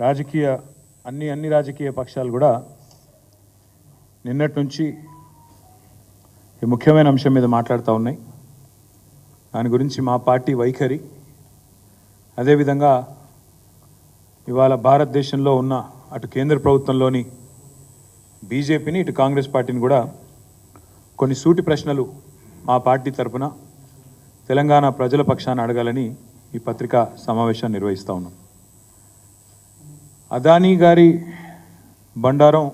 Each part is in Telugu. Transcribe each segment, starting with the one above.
అన్ని రాజకీయ పక్షాలు కూడా నిన్నటి నుంచి ఈ ముఖ్యమైన అంశం మీద మాట్లాడుతూ ఉన్నాయి. దాని గురించి మా పార్టీ వైఖరి, అదేవిధంగా ఇవాళ భారతదేశంలో ఉన్న అటు కేంద్ర ప్రభుత్వంలోని బీజేపీని ఇటు కాంగ్రెస్ పార్టీని కూడా కొన్ని సూటి ప్రశ్నలు మా పార్టీ తరఫున తెలంగాణ ప్రజల పక్షాన అడగాలని ఈ పత్రికా సమావేశాన్ని నిర్వహిస్తూ ఉన్నాం. అదానీ గారి బండారం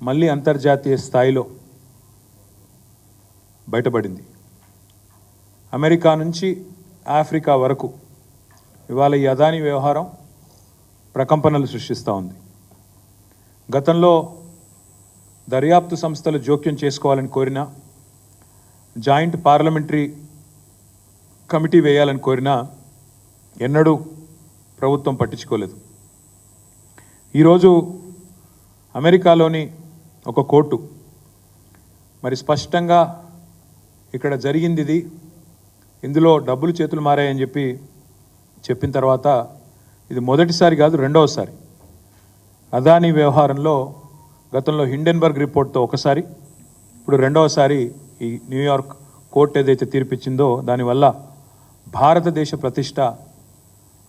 మళ్ళీ అంతర్జాతీయ స్థాయిలో బయటపడింది. అమెరికా నుంచి ఆఫ్రికా వరకు ఇవాళ ఈ అదానీ వ్యవహారం ప్రకంపనలు సృష్టిస్తూ ఉంది. గతంలో దర్యాప్తు సంస్థలు జోక్యం చేసుకోవాలని కోరినా, జాయింట్ పార్లమెంటరీ కమిటీ వేయాలని కోరినా ఎన్నడూ ప్రభుత్వం పట్టించుకోలేదు. ఈరోజు అమెరికాలోని ఒక కోర్టు మరి స్పష్టంగా ఇక్కడ జరిగింది ఇది, ఇందులో డబ్బులు చేతులు మారాయని చెప్పిన తర్వాత ఇది మొదటిసారి కాదు, రెండవసారి అదానీ వ్యవహారంలో గతంలో హిండెన్బర్గ్ రిపోర్ట్తో ఒకసారి, ఇప్పుడు రెండవసారి ఈ న్యూయార్క్ కోర్టు ఏదైతే తీర్పిచ్చిందో దానివల్ల భారతదేశ ప్రతిష్ట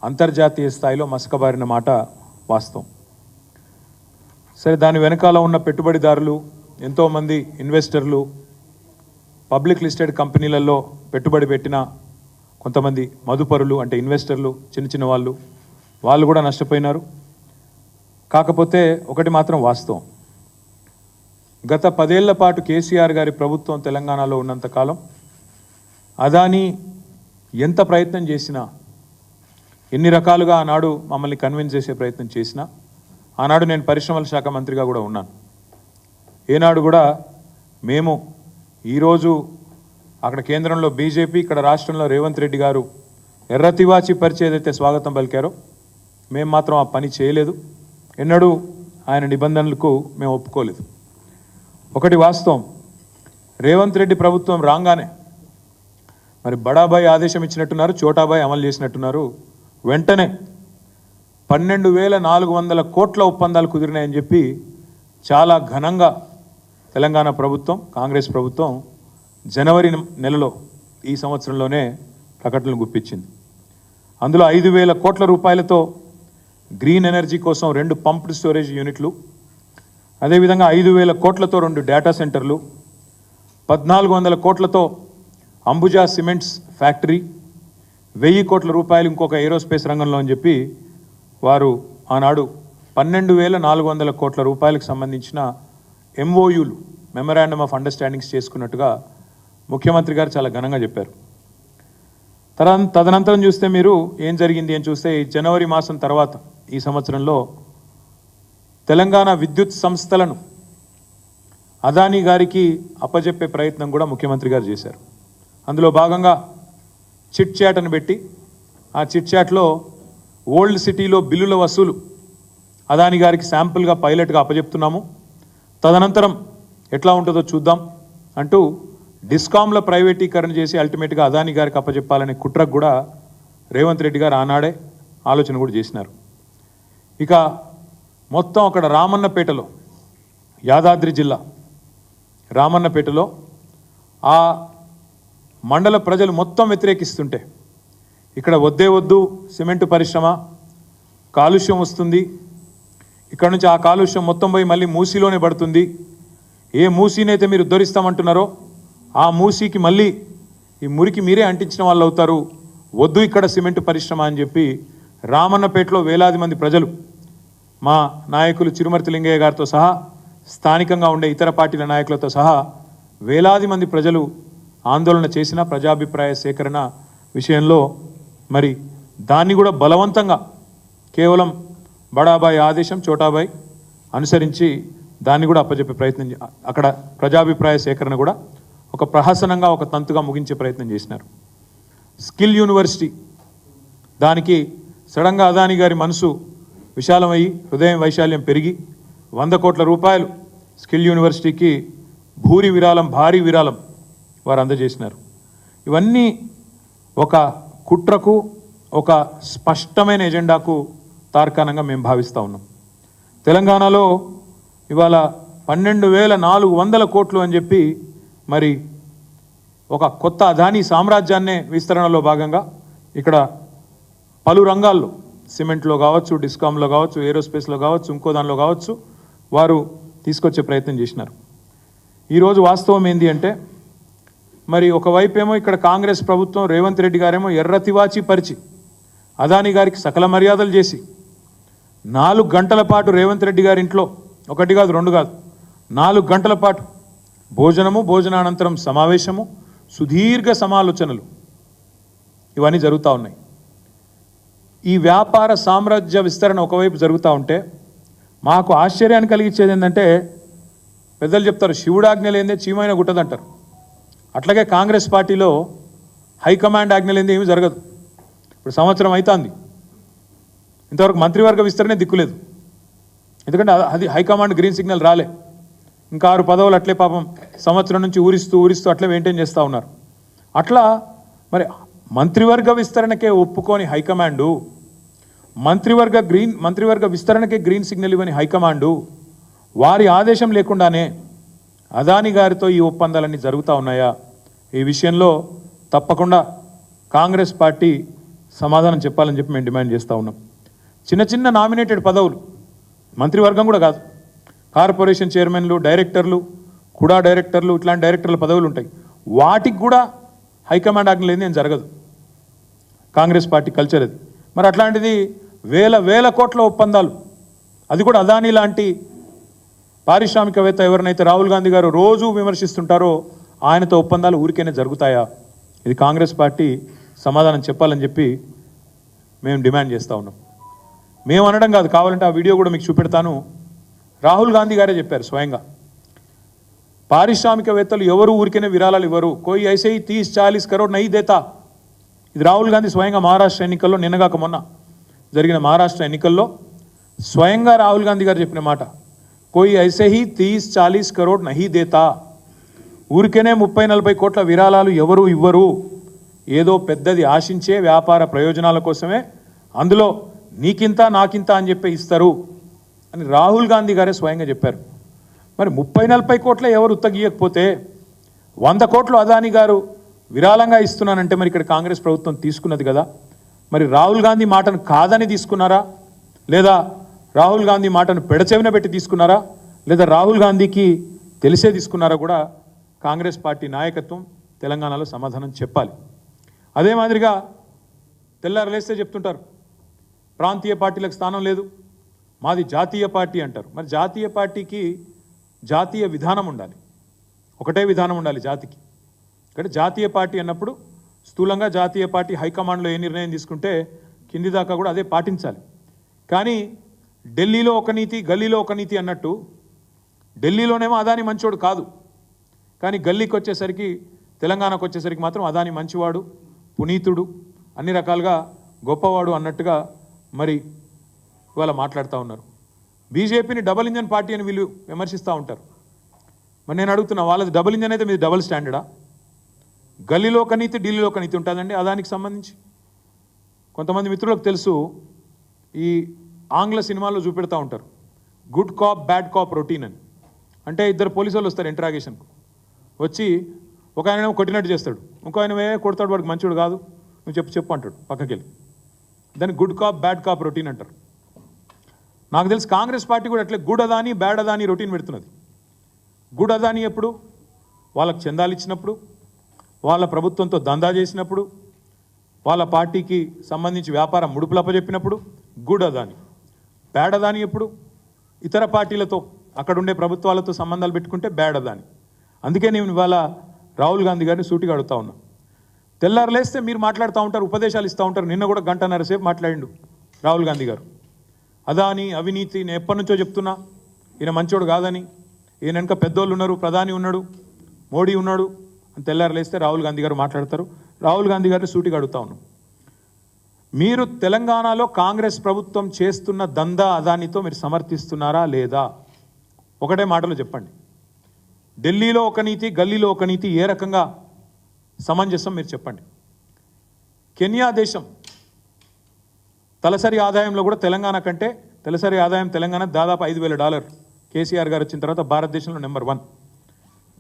అంతర్జాతీయ స్థాయిలో మసకబారిన మాట వాస్తవం. సరే, దాని వెనకాల ఉన్న పెట్టుబడిదారులు, ఎంతోమంది ఇన్వెస్టర్లు, పబ్లిక్ లిస్టెడ్ కంపెనీలలో పెట్టుబడి పెట్టిన కొంతమంది మదుపరులు అంటే ఇన్వెస్టర్లు, చిన్న వాళ్ళు కూడా నష్టపోయినారు. కాకపోతే ఒకటి మాత్రం వాస్తవం, గత 10 ఏళ్ల పాటు కేసీఆర్ గారి ప్రభుత్వం తెలంగాణలో ఉన్నంతకాలం అదానీ ఎంత ప్రయత్నం చేసినా, ఎన్ని రకాలుగా ఆనాడు మమ్మల్ని కన్విన్స్ చేసే ప్రయత్నం చేసినా, ఆనాడు నేను పరిశ్రమల శాఖ మంత్రిగా కూడా ఉన్నాను, ఏనాడు కూడా మేము ఈరోజు అక్కడ కేంద్రంలో బీజేపీ, ఇక్కడ రాష్ట్రంలో రేవంత్ రెడ్డి గారు ఎర్రతివాచి పరిచే ఏదైతే స్వాగతం పలికారో మేము మాత్రం ఆ పని చేయలేదు. ఎన్నడూ ఆయన నిబంధనలకు మేము ఒప్పుకోలేదు. ఒకటి వాస్తవం, రేవంత్ రెడ్డి ప్రభుత్వం రాగానే మరి బడాబాయ్ ఆదేశం ఇచ్చినట్టున్నారు, చోటాబాయ్ అమలు చేసినట్టున్నారు. వెంటనే 12,400 కోట్ల ఒప్పందాలు కుదిరినాయని చెప్పి చాలా ఘనంగా తెలంగాణ ప్రభుత్వం, కాంగ్రెస్ ప్రభుత్వం జనవరి నెలలో ఈ సంవత్సరంలోనే ప్రకటనలు గుప్పించింది. అందులో 5,000 కోట్ల రూపాయలతో గ్రీన్ ఎనర్జీ కోసం 2 పంప్డ్ స్టోరేజ్ యూనిట్లు, అదేవిధంగా 5,000 కోట్లతో 2 డేటా సెంటర్లు, 1,400 కోట్లతో అంబుజా సిమెంట్స్ ఫ్యాక్టరీ, 1,000 కోట్ల రూపాయలు ఇంకొక ఏరోస్పేస్ రంగంలో అని చెప్పి వారు ఆనాడు 12,400 కోట్ల రూపాయలకు సంబంధించిన ఎంఓయూలు, మెమరాండమ్ ఆఫ్ అండర్స్టాండింగ్స్ చేసుకున్నట్టుగా ముఖ్యమంత్రి గారు చాలా ఘనంగా చెప్పారు. తదనంతరం చూస్తే మీరు ఏం జరిగింది అని చూస్తే ఈ జనవరి మాసం తర్వాత ఈ సంవత్సరంలో తెలంగాణ విద్యుత్ సంస్థలను అదానీ గారికి అప్పజెప్పే ప్రయత్నం కూడా ముఖ్యమంత్రి గారు చేశారు. అందులో భాగంగా చిట్ చాట్ అని పెట్టి, ఆ చిట్ చాట్లో ఓల్డ్ సిటీలో బిల్లుల వసూలు అదానీ గారికి శాంపుల్గా పైలట్గా అప్పజెప్తున్నాము, తదనంతరం ఎట్లా ఉంటుందో చూద్దాం అంటూ డిస్కామ్ల ప్రైవేటీకరణ చేసి అల్టిమేట్గా అదానీ గారికి అప్పజెప్పాలనే కుట్రకు కూడా రేవంత్ రెడ్డి గారు ఆనాడే ఆలోచన కూడా చేసినారు. ఇక మొత్తం అక్కడ రామన్నపేటలో, యాదాద్రి జిల్లా రామన్నపేటలో ఆ మండల ప్రజలు మొత్తం వ్యతిరేకిస్తుంటే, ఇక్కడ వద్దు సిమెంటు పరిశ్రమ, కాలుష్యం వస్తుంది, ఇక్కడ నుంచి ఆ కాలుష్యం మొత్తం పోయి మళ్ళీ మూసీలోనే పడుతుంది, ఏ మూసీనైతే మీరు ఉద్ధరిస్తామంటున్నారో ఆ మూసీకి మళ్ళీ ఈ మురికి మీరే అంటించిన వాళ్ళు అవుతారు, వద్దు ఇక్కడ సిమెంటు పరిశ్రమ అని చెప్పి రామన్నపేటలో వేలాది మంది ప్రజలు, మా నాయకులు చిరుమర్తి లింగయ్య గారితో సహా, స్థానికంగా ఉండే ఇతర పార్టీల నాయకులతో సహా వేలాది మంది ప్రజలు ఆందోళన చేసిన ప్రజాభిప్రాయ సేకరణ విషయంలో మరి దాన్ని కూడా బలవంతంగా కేవలం బడాబాయ్ ఆదేశం, చోటాబాయ్ అనుసరించి దాన్ని కూడా అప్పచెప్పే ప్రయత్నం, అక్కడ ప్రజాభిప్రాయ సేకరణ కూడా ఒక ప్రహసనంగా, ఒక తంతుగా ముగించే ప్రయత్నం చేసినారు. స్కిల్ యూనివర్సిటీ, దానికి సడన్గా అదానీ గారి మనసు విశాలమయ్యి, హృదయం వైశాల్యం పెరిగి 100 కోట్ల రూపాయలు స్కిల్ యూనివర్సిటీకి భారీ విరాళం వారు అందజేసినారు. ఇవన్నీ ఒక కుట్రకు, ఒక స్పష్టమైన ఎజెండాకు తార్కాణంగా మేము భావిస్తూ ఉన్నాం. తెలంగాణలో ఇవాళ 12,400 కోట్లు అని చెప్పి మరి ఒక కొత్త అదానీ సామ్రాజ్యాన్నే విస్తరణలో భాగంగా ఇక్కడ పలు రంగాల్లో సిమెంట్లో కావచ్చు, డిస్కామ్లో కావచ్చు, ఏరోస్పేస్లో కావచ్చు, ఇంకో దానిలో కావచ్చు వారు తీసుకొచ్చే ప్రయత్నం చేసినారు. ఈరోజు వాస్తవం ఏంటి అంటే మరి ఒకవైపు ఏమో ఇక్కడ కాంగ్రెస్ ప్రభుత్వం రేవంత్ రెడ్డి గారేమో ఎర్రతివాచి పరిచి అదానీ గారికి సకల మర్యాదలు చేసి 4 గంటల పాటు రేవంత్ రెడ్డి గారి ఇంట్లో 1 కాదు 2 కాదు 4 గంటల పాటు భోజనము, భోజనానంతరం సమావేశము, సుదీర్ఘ సమాలోచనలు ఇవన్నీ జరుగుతూ ఉన్నాయి. ఈ వ్యాపార సామ్రాజ్య విస్తరణ ఒకవైపు జరుగుతూ ఉంటే మాకు ఆశ్చర్యాన్ని కలిగించేది ఏంటంటే పెద్దలు చెప్తారు శివుడాజ్ఞ లేనిదే చీమైన గుట్టదంటారు. అట్లాగే కాంగ్రెస్ పార్టీలో హైకమాండ్ ఆజ్ఞ లేనిదే ఏమీ జరగదు. ఇప్పుడు సంవత్సరం అవుతుంది, ఇంతవరకు మంత్రివర్గ విస్తరణే దిక్కులేదు. ఎందుకంటే అది హైకమాండ్ గ్రీన్ సిగ్నల్ రాలే. ఇంకా 6 పదవులు అట్లే పాపం సంవత్సరం నుంచి ఊరిస్తూ అట్లే మెయింటైన్ చేస్తూ ఉన్నారు. అట్లా మరి మంత్రివర్గ విస్తరణకే ఒప్పుకొని హైకమాండు, మంత్రివర్గ విస్తరణకే గ్రీన్ సిగ్నల్ ఇవ్వని హైకమాండు వారి ఆదేశం లేకుండానే అదానీ గారితో ఈ ఒప్పందాలన్నీ జరుగుతూ ఉన్నాయా? ఈ విషయంలో తప్పకుండా కాంగ్రెస్ పార్టీ సమాధానం చెప్పాలని చెప్పి మేము డిమాండ్ చేస్తూ ఉన్నాం. చిన్న నామినేటెడ్ పదవులు, మంత్రివర్గం కూడా కాదు, కార్పొరేషన్ చైర్మన్లు, డైరెక్టర్లు, కూడా డైరెక్టర్లు, ఇట్లాంటి డైరెక్టర్ల పదవులు ఉంటాయి. వాటికి కూడా హైకమాండ్ ఆజ్ఞ లేని ఏం జరగదు. కాంగ్రెస్ పార్టీ కల్చర్ అది. మరి అట్లాంటిది వేల కోట్ల ఒప్పందాలు, అది కూడా అదానీ లాంటి పారిశ్రామికవేత్త ఎవరినైతే రాహుల్ గాంధీ గారు రోజు విమర్శిస్తుంటారో ఆయనతో ఒప్పందాలు ఊరికైనా జరుగుతాయా? ఇది కాంగ్రెస్ పార్టీ సమాధానం చెప్పాలని చెప్పి మేము డిమాండ్ చేస్తూ ఉన్నాం. మేము అనడం కాదు, కావాలంటే ఆ వీడియో కూడా మీకు చూపెడతాను. రాహుల్ గాంధీ గారే చెప్పారు స్వయంగా, పారిశ్రామికవేత్తలు ఎవరు ఊరికైనా విరాళాలు ఇవ్వరు, కోయి ఐసే 30-40 కరోడ్ నహీ దేతా. ఇది రాహుల్ గాంధీ స్వయంగా మహారాష్ట్ర ఎన్నికల్లో నిన్నగాక మొన్న జరిగిన మహారాష్ట్ర ఎన్నికల్లో స్వయంగా రాహుల్ గాంధీ గారు చెప్పిన మాట, కోయి ఐసే 30-40 కరోడ్ నహీ దేతా. ఊరికనే 30-40 కోట్ల విరాళాలు ఎవరు ఇవ్వరు, ఏదో పెద్దది ఆశించే వ్యాపార ప్రయోజనాల కోసమే అందులో నీకింత నాకింత అని చెప్పి ఇస్తారు అని రాహుల్ గాంధీ గారే స్వయంగా చెప్పారు. మరి 30-40 కోట్ల ఎవరు ఉత్తగీయకపోతే 100 కోట్లు అదానీ గారు విరాళంగా ఇస్తున్నానంటే మరి ఇక్కడ కాంగ్రెస్ ప్రభుత్వం తీసుకున్నది కదా. మరి రాహుల్ గాంధీ మాటను కాదని తీసుకున్నారా, లేదా రాహుల్ గాంధీ మాటను పెడచెవిన పెట్టి తీసుకున్నారా, లేదా రాహుల్ గాంధీకి తెలిసే తీసుకున్నారా కూడా కాంగ్రెస్ పార్టీ నాయకత్వం తెలంగాణలో సమాధానం చెప్పాలి. అదే మాదిరిగా తెల్లారలేస్తే చెప్తుంటారు ప్రాంతీయ పార్టీలకు స్థానం లేదు, మాది జాతీయ పార్టీ అంటారు. మరి జాతీయ పార్టీకి జాతీయ విధానం ఉండాలి, ఒకటే విధానం ఉండాలి జాతికి. ఇక్కడ జాతీయ పార్టీ అన్నప్పుడు స్థూలంగా జాతీయ పార్టీ హైకమాండ్లో ఏ నిర్ణయం తీసుకుంటే కింది దాకా కూడా అదే పాటించాలి. కానీ ఢిల్లీలో ఒక నీతి, గల్లీలో ఒక నీతి అన్నట్టు, ఢిల్లీలోనేమో అదానీ మంచోడు కాదు, కానీ గల్లీకి వచ్చేసరికి, తెలంగాణకు వచ్చేసరికి మాత్రం అదానీ మంచివాడు, పునీతుడు, అన్ని రకాలుగా గొప్పవాడు అన్నట్టుగా మరి ఇవాళ మాట్లాడుతూ ఉన్నారు. బీజేపీని డబుల్ ఇంజన్ పార్టీ అని వీళ్ళు విమర్శిస్తూ ఉంటారు. మరి నేను అడుగుతున్నా, వాళ్ళది డబుల్ ఇంజన్ అయితే మీది డబుల్ స్టాండర్డా? గల్లీలో ఒక నీతి, ఢిల్లీలో ఒక నీతి ఉంటుందండి అదానికి సంబంధించి. కొంతమంది మిత్రులకు తెలుసు, ఈ ఆంగ్ల సినిమాల్లో చూపెడతా ఉంటారు good cop bad cop routine అని. అంటే 2 పోలీసు వాళ్ళు వస్తారు ఇంటరాగేషన్కు, వచ్చి ఒక ఆయన కొట్టినట్టు చేస్తాడు, ఇంకో ఆయన కొడతాడు, వాడికి మంచోడు కాదు, నువ్వు చెప్పు అంటాడు పక్కకి వెళ్ళి. దాన్ని good cop bad cop routine అంటారు. నాకు తెలిసి కాంగ్రెస్ పార్టీ కూడా అట్లే good Adani bad Adani routine పెడుతున్నది. గుడ్ అదానీ ఎప్పుడు? వాళ్ళకి చందాలు ఇచ్చినప్పుడు, వాళ్ళ ప్రభుత్వంతో దందా చేసినప్పుడు, వాళ్ళ పార్టీకి సంబంధించి వ్యాపారం ముడుపులప్పచెప్పినప్పుడు గుడ్ అదానీ. బ్యాడ్ అదానీ ఎప్పుడు? ఇతర పార్టీలతో, అక్కడుండే ప్రభుత్వాలతో సంబంధాలు పెట్టుకుంటే బ్యాడ్ అదానీ. అందుకే నేను ఇవాళ రాహుల్ గాంధీ గారిని సూటిగా అడుగుతా ఉన్నా. తెల్లారలేస్తే మీరు మాట్లాడుతూ ఉంటారు, ఉపదేశాలు ఇస్తూ ఉంటారు. నిన్న కూడా 1.5 గంటల సేపు మాట్లాడిండు రాహుల్ గాంధీ గారు. అదానీ అవినీతి, నేను ఎప్పటి నుంచో చెప్తున్నా ఈయన మంచోడు కాదని, ఈయన వెనక పెద్దోళ్ళు ఉన్నారు, ప్రధాని ఉన్నాడు, మోడీ ఉన్నాడు అని తెల్లారలేస్తే రాహుల్ గాంధీ గారు మాట్లాడతారు. రాహుల్ గాంధీ గారిని సూటిగా అడుగుతా ఉన్నాం, మీరు తెలంగాణలో కాంగ్రెస్ ప్రభుత్వం చేస్తున్న దందా అదానితో మీరు సమర్థిస్తున్నారా లేదా? ఒకటే మాటలో చెప్పండి. ఢిల్లీలో ఒక నీతి, గల్లీలో ఒక నీతి ఏ రకంగా సమంజసం మీరు చెప్పండి. కెన్యా దేశం తలసరి ఆదాయంలో కూడా తెలంగాణ కంటే తలసరి ఆదాయం తెలంగాణ దాదాపు $5,000 కేసీఆర్ గారు వచ్చిన తర్వాత భారతదేశంలో నెంబర్ 1.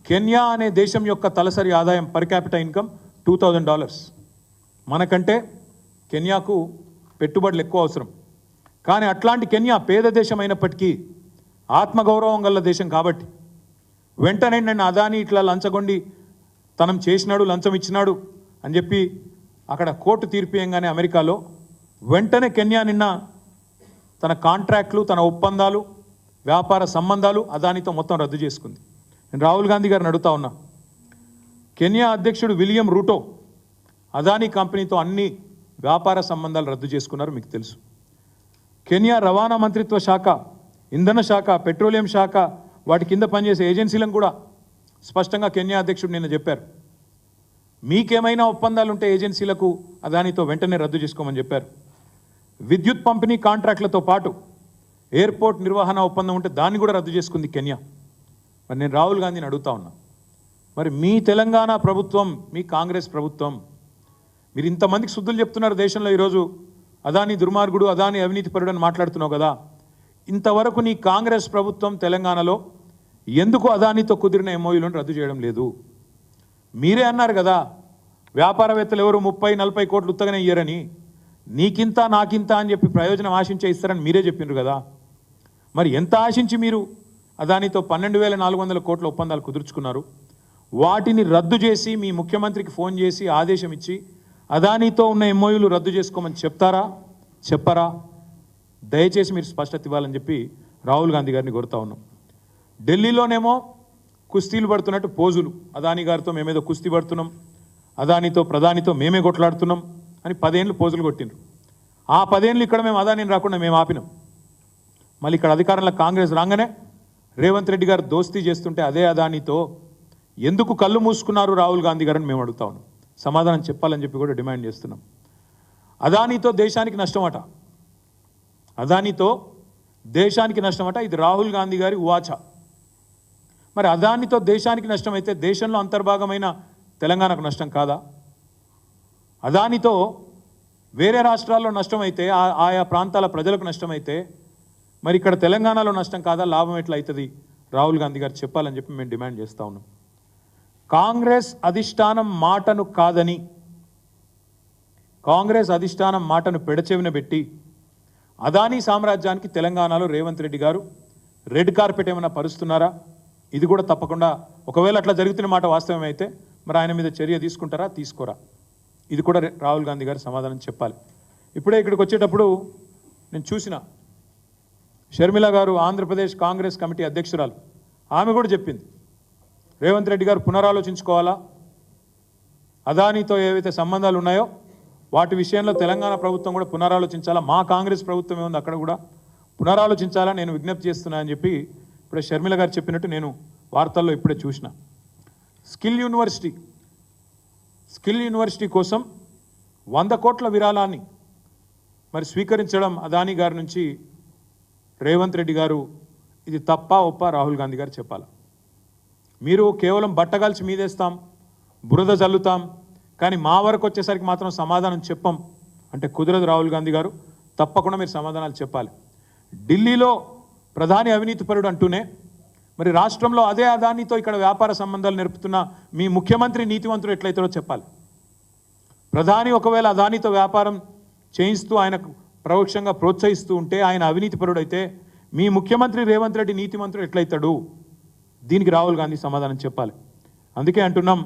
కెన్యా అనే దేశం యొక్క తలసరి ఆదాయం పర్ క్యాపిటల్ ఇన్కమ్ $2,000. మనకంటే కెన్యాకు పెట్టుబడులు ఎక్కువ అవసరం. కానీ అట్లాంటి కెన్యా పేద దేశం అయినప్పటికీ ఆత్మగౌరవం గల దేశం కాబట్టి వెంటనే నన్ను అదాని ఇట్లా లంచగొండి తనం చేసినాడు, లంచం ఇచ్చినాడు అని చెప్పి అక్కడ కోర్టు తీర్పియంగానే అమెరికాలో వెంటనే కెన్యా నిన్న తన కాంట్రాక్ట్లు, తన ఒప్పందాలు, వ్యాపార సంబంధాలు అదానితో మొత్తం రద్దు చేసుకుంది. నేను రాహుల్ గాంధీ గారిని అడుగుతా ఉన్నా, కెన్యా అధ్యక్షుడు విలియం రూటో అదానీ కంపెనీతో అన్ని వ్యాపార సంబంధాలు రద్దు చేసుకున్నారు, మీకు తెలుసు. కెన్యా రవాణా మంత్రిత్వ శాఖ, ఇంధన శాఖ, పెట్రోలియం శాఖ, వాటి కింద పనిచేసే ఏజెన్సీలను కూడా స్పష్టంగా కెన్యా అధ్యక్షుడు నిన్న చెప్పారు, మీకేమైనా ఒప్పందాలు ఉంటే ఏజెన్సీలకు అదానితో వెంటనే రద్దు చేసుకోమని చెప్పారు. విద్యుత్ పంపిణీ కాంట్రాక్ట్లతో పాటు ఎయిర్పోర్ట్ నిర్వహణ ఒప్పందం ఉంటే దాన్ని కూడా రద్దు చేసుకుంది కెన్యా. మరి నేను రాహుల్ గాంధీని అడుగుతా ఉన్నా, మరి మీ తెలంగాణ ప్రభుత్వం, మీ కాంగ్రెస్ ప్రభుత్వం, మీరు ఇంతమందికి శుద్ధులు చెప్తున్నారు దేశంలో. ఈరోజు అదాని దుర్మార్గుడు, అదాని అవినీతిపరుడు అని మాట్లాడుతున్నావు కదా, ఇంతవరకు నీ కాంగ్రెస్ ప్రభుత్వం తెలంగాణలో ఎందుకు అదానితో కుదిరిన ఎంఓయూలను రద్దు చేయడం లేదు? మీరే అన్నారు కదా, వ్యాపారవేత్తలు ఎవరు 30-40 కోట్లు ఉత్తగానే ఇయ్యరని, నీకింత నాకింత అని చెప్పి ప్రయోజనం ఆశించే ఇస్తారని మీరే చెప్పిండ్రు కదా. మరి ఎంత ఆశించి మీరు అదానితో 12,400 కోట్ల ఒప్పందాలు కుదుర్చుకున్నారు? వాటిని రద్దు చేసి మీ ముఖ్యమంత్రికి ఫోన్ చేసి ఆదేశం ఇచ్చి అదానితో ఉన్న ఎంఓయూలు రద్దు చేసుకోమని చెప్తారా, చెప్పరా? దయచేసి మీరు స్పష్టత ఇవ్వాలని చెప్పి రాహుల్ గాంధీ గారిని కోరుతా ఉన్నాం. ఢిల్లీలోనేమో కుస్తీలు పడుతున్నట్టు పోజులు, అదాని గారితో మేమేదో కుస్తీ పడుతున్నాం, అదానితో ప్రధానితో మేమే కొట్లాడుతున్నాం అని 10 ఏళ్ళు పోజులు కొట్టిండ్రు. ఆ 10 ఏళ్ళు ఇక్కడ మేము అదానిని రాకుండా మేము ఆపినాం. మళ్ళీ ఇక్కడ అధికారంలో కాంగ్రెస్ రాగానే రేవంత్ రెడ్డి గారు దోస్తీ చేస్తుంటే అదే అదానితో ఎందుకు కళ్ళు మూసుకున్నారు రాహుల్ గాంధీ గారని మేము అడుగుతా ఉన్నాం. సమాధానం చెప్పాలని చెప్పి కూడా డిమాండ్ చేస్తున్నాం. అదానితో దేశానికి నష్టమట, అదానితో దేశానికి నష్టమట. ఇది రాహుల్ గాంధీ గారి ఉవాచ. మరి అదానితో దేశానికి నష్టం అయితే దేశంలో అంతర్భాగమైన తెలంగాణకు నష్టం కాదా? అదానితో వేరే రాష్ట్రాల్లో నష్టమైతే, ఆయా ప్రాంతాల ప్రజలకు నష్టమైతే మరి ఇక్కడ తెలంగాణలో నష్టం కాదా? లాభం ఎట్లా అవుతుంది? రాహుల్ గాంధీ గారు చెప్పాలని చెప్పి మేము డిమాండ్ చేస్తూ ఉన్నాం. కాంగ్రెస్ అధిష్టానం మాటను కాదని, కాంగ్రెస్ అధిష్టానం మాటను పెడచెవిన పెట్టి అదానీ సామ్రాజ్యానికి తెలంగాణలో రేవంత్ రెడ్డి గారు రెడ్ కార్పెట్ ఏమైనా పరుస్తున్నారా? ఇది కూడా తప్పకుండా, ఒకవేళ అట్లా జరుగుతున్న మాట వాస్తవమైతే మరి ఆయన మీద చర్య తీసుకుంటారా, తీసుకోరా? ఇది కూడా రాహుల్ గాంధీ గారు సమాధానం చెప్పాలి. ఇప్పుడే ఇక్కడికి వచ్చేటప్పుడు నేను చూసిన షర్మిల గారు, ఆంధ్రప్రదేశ్ కాంగ్రెస్ కమిటీ అధ్యక్షురాలు, ఆమె కూడా చెప్పింది రేవంత్ రెడ్డి గారు పునరాలోచించుకోవాలా, అదానితో ఏవైతే సంబంధాలు ఉన్నాయో వాటి విషయంలో తెలంగాణ ప్రభుత్వం కూడా పునరాలోచించాలా, మా కాంగ్రెస్ ప్రభుత్వం ఏముంది అక్కడ కూడా పునరాలోచించాలా నేను విజ్ఞప్తి చేస్తున్నా అని చెప్పి ఇప్పుడే షర్మిల గారు చెప్పినట్టు నేను వార్తల్లో ఇప్పుడే చూసిన. స్కిల్ యూనివర్సిటీ కోసం 100 కోట్ల విరాళాన్ని మరి స్వీకరించడం అదానీ గారి నుంచి రేవంత్ రెడ్డి గారు, ఇది తప్ప ఒప్ప రాహుల్ గాంధీ గారు చెప్పాలి. మీరు కేవలం బట్టగాల్చి మీదేస్తాం, బురద జల్లుతాం, కానీ మా వరకు వచ్చేసరికి మాత్రం సమాధానం చెప్పం అంటే కుదరదు. రాహుల్ గాంధీ గారు తప్పకుండా మీరు సమాధానాలు చెప్పాలి. ఢిల్లీలో ప్రధాని అవినీతిపరుడు అంటూనే మరి రాష్ట్రంలో అదే అదానితో ఇక్కడ వ్యాపార సంబంధాలు నేర్పుతున్న మీ ముఖ్యమంత్రి నీతివంతుడు ఎట్లయితారో చెప్పాలి. ప్రధాని ఒకవేళ అదానితో వ్యాపారం చేయిస్తూ ఆయనకు పరోక్షంగా ప్రోత్సహిస్తూ ఉంటే ఆయన అవినీతిపరుడు అయితే మీ ముఖ్యమంత్రి రేవంత్ రెడ్డి నీతిమంతుడు ఎట్లయితాడు? దీనికి రాహుల్ గాంధీ సమాధానం చెప్పాలి. అందుకే అంటున్నాం,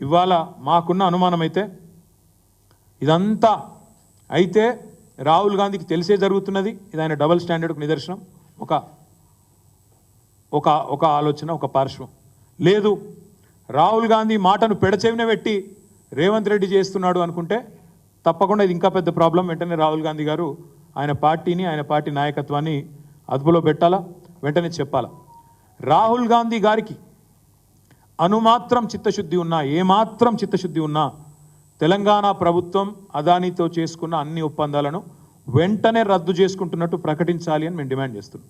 ఇవాళ మాకున్న అనుమానం అయితే ఇదంతా అయితే రాహుల్ గాంధీకి తెలిసే జరుగుతున్నది. ఇది ఆయన డబుల్ స్టాండర్డ్కు నిదర్శనం. ఒక ఆలోచన, ఒక పార్శ్వం. లేదు రాహుల్ గాంధీ మాటను పెడచెవిన పెట్టి రేవంత్ రెడ్డి చేస్తున్నాడు అనుకుంటే తప్పకుండా ఇది ఇంకా పెద్ద ప్రాబ్లం. వెంటనే రాహుల్ గాంధీ గారు ఆయన పార్టీని, ఆయన పార్టీ నాయకత్వాన్ని అదుపులో పెట్టాలా, వెంటనే చెప్పాలా. రాహుల్ గాంధీ గారికి అనుమాత్రం చిత్తశుద్ధి ఉన్నా, ఏమాత్రం చిత్తశుద్ధి ఉన్నా తెలంగాణ ప్రభుత్వం అదానితో చేసుకున్న అన్ని ఒప్పందాలను వెంటనే రద్దు చేసుకుంటున్నట్టు ప్రకటించాలి అని మేము డిమాండ్ చేస్తున్నాం.